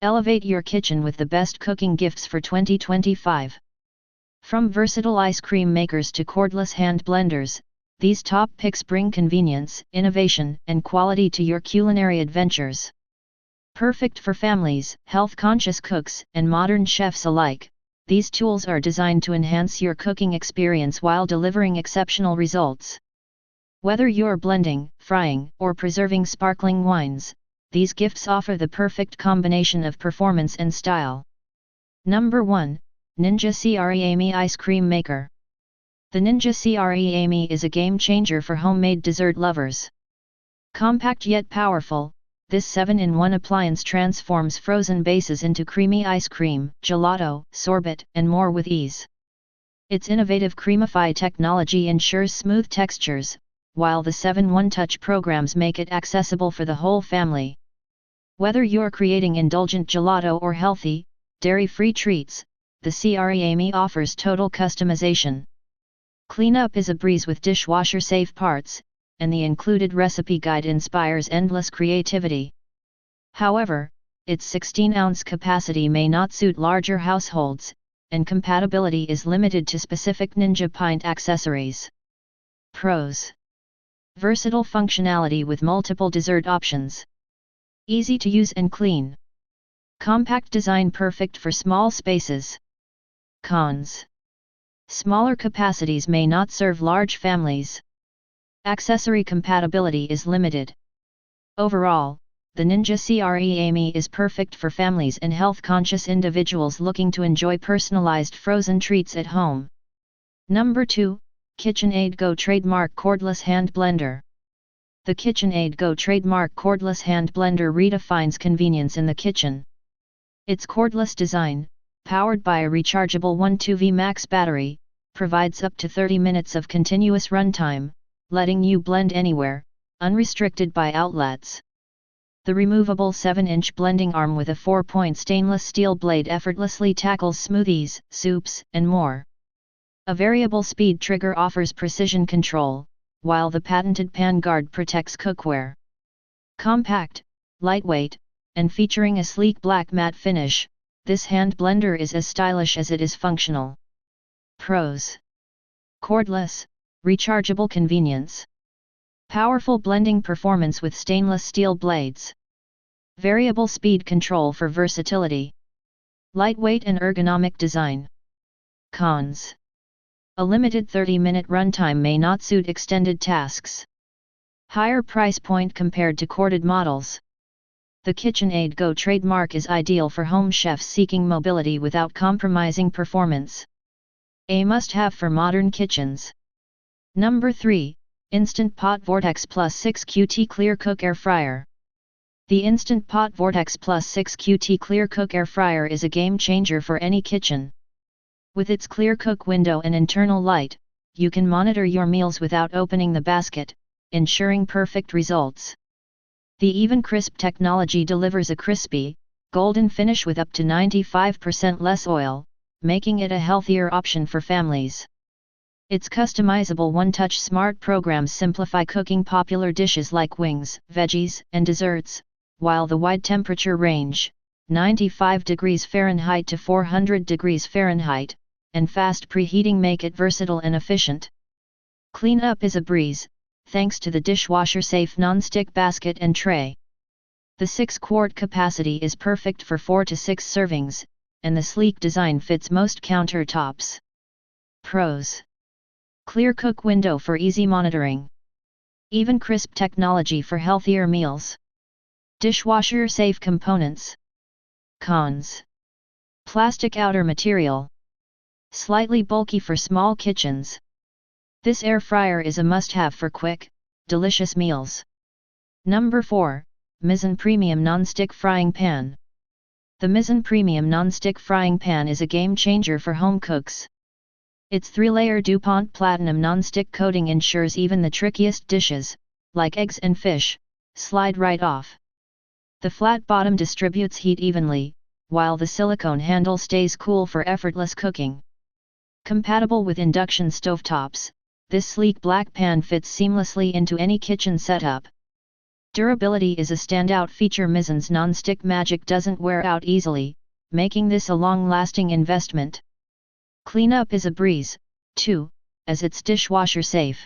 Elevate your kitchen with the best cooking gifts for 2025. From versatile ice cream makers to cordless hand blenders, these top picks bring convenience, innovation, and quality to your culinary adventures. Perfect for families, health-conscious cooks, and modern chefs alike, these tools are designed to enhance your cooking experience while delivering exceptional results. Whether you're blending, frying, or preserving sparkling wines, these gifts offer the perfect combination of performance and style. Number 1. Ninja Creamy Ice Cream Maker. The Ninja Creamy is a game changer for homemade dessert lovers. Compact yet powerful, this 7-in-1 appliance transforms frozen bases into creamy ice cream, gelato, sorbet, and more with ease. Its innovative Creamify technology ensures smooth textures, while the 7-in-1 touch programs make it accessible for the whole family. Whether you're creating indulgent gelato or healthy, dairy-free treats, the Creamy offers total customization. Cleanup is a breeze with dishwasher-safe parts, and the included recipe guide inspires endless creativity. However, its 16-ounce capacity may not suit larger households, and compatibility is limited to specific Ninja pint accessories. Pros: versatile functionality with multiple dessert options. Easy to use and clean. Compact design perfect for small spaces. Cons: smaller capacities may not serve large families. Accessory compatibility is limited. Overall, the Ninja Creamy is perfect for families and health-conscious individuals looking to enjoy personalized frozen treats at home. Number 2. KitchenAid Go Trademark Cordless Hand Blender. The KitchenAid Go trademark cordless hand blender redefines convenience in the kitchen. Its cordless design, powered by a rechargeable 12V max battery, provides up to 30 minutes of continuous runtime, letting you blend anywhere, unrestricted by outlets. The removable 7-inch blending arm with a 4-point stainless steel blade effortlessly tackles smoothies, soups, and more. A variable speed trigger offers precision control, while the patented pan guard protects cookware. Compact, lightweight, and featuring a sleek black matte finish, this hand blender is as stylish as it is functional. Pros: cordless, rechargeable convenience. Powerful blending performance with stainless steel blades. Variable speed control for versatility. Lightweight and ergonomic design. Cons: a limited 30-minute runtime may not suit extended tasks. Higher price point compared to corded models. The KitchenAid Go trademark is ideal for home chefs seeking mobility without compromising performance. A must-have for modern kitchens. Number 3. Instant Pot Vortex Plus 6 QT Clear Cook Air Fryer. The Instant Pot Vortex Plus 6 QT Clear Cook Air Fryer is a game changer for any kitchen. With its clear cook window and internal light, you can monitor your meals without opening the basket, ensuring perfect results. The Even Crisp technology delivers a crispy, golden finish with up to 95% less oil, making it a healthier option for families. Its customizable one-touch smart programs simplify cooking popular dishes like wings, veggies, and desserts, while the wide temperature range, 95 degrees Fahrenheit to 400 degrees Fahrenheit, and fast preheating make it versatile and efficient. Cleanup is a breeze, thanks to the dishwasher-safe non-stick basket and tray. The 6-quart capacity is perfect for 4 to 6 servings, and the sleek design fits most countertops. Pros: clear cook window for easy monitoring. Even Crisp technology for healthier meals. Dishwasher-safe components. Cons: plastic outer material. Slightly bulky for small kitchens. This air fryer is a must-have for quick, delicious meals. Number 4. Mizzen Premium Non-Stick Frying Pan. The Mizzen Premium Non-Stick Frying Pan is a game-changer for home cooks. Its 3-layer DuPont Platinum non-stick coating ensures even the trickiest dishes, like eggs and fish, slide right off. The flat bottom distributes heat evenly, while the silicone handle stays cool for effortless cooking. Compatible with induction stovetops, this sleek black pan fits seamlessly into any kitchen setup. Durability is a standout feature. Mizzen's non-stick magic doesn't wear out easily, making this a long-lasting investment. Cleanup is a breeze, too, as it's dishwasher safe.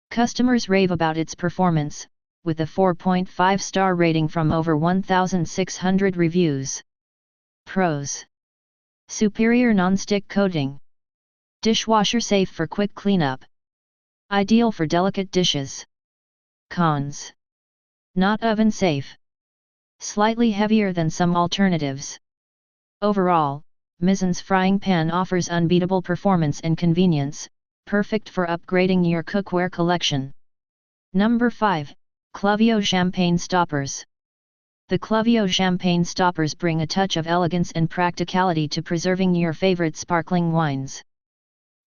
Customers rave about its performance, with a 4.5-star rating from over 1,600 reviews. Pros: superior non-stick coating. Dishwasher safe for quick cleanup. Ideal for delicate dishes. Cons: not oven safe. Slightly heavier than some alternatives. Overall, Mizzen's frying pan offers unbeatable performance and convenience, perfect for upgrading your cookware collection. Number 5. Clovio Champagne Stoppers. The Clovio Champagne Stoppers bring a touch of elegance and practicality to preserving your favorite sparkling wines.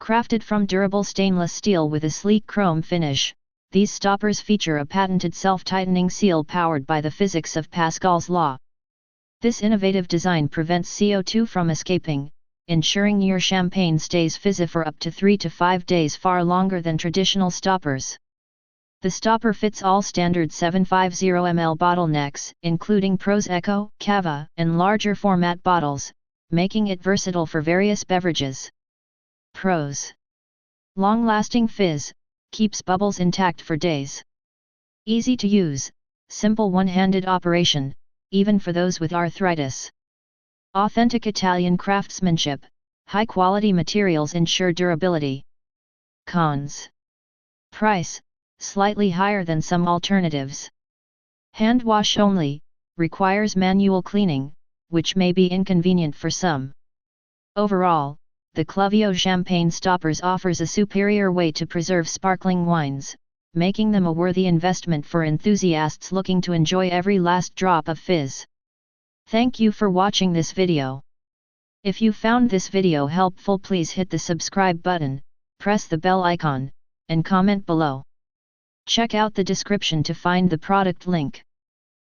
Crafted from durable stainless steel with a sleek chrome finish, these stoppers feature a patented self-tightening seal powered by the physics of Pascal's law. This innovative design prevents CO2 from escaping, ensuring your champagne stays fizzy for up to 3 to 5 days, far longer than traditional stoppers. The stopper fits all standard 750 ml bottlenecks, including Prosecco, Cava, and larger format bottles, making it versatile for various beverages. Pros: long-lasting fizz, keeps bubbles intact for days. Easy to use, simple one-handed operation, even for those with arthritis. Authentic Italian craftsmanship, high-quality materials ensure durability. Cons: price, slightly higher than some alternatives. Hand wash only, requires manual cleaning, which may be inconvenient for some. Overall, the Clovio Champagne Stoppers offers a superior way to preserve sparkling wines, making them a worthy investment for enthusiasts looking to enjoy every last drop of fizz. Thank you for watching this video. If you found this video helpful, please hit the subscribe button, press the bell icon, and comment below. Check out the description to find the product link.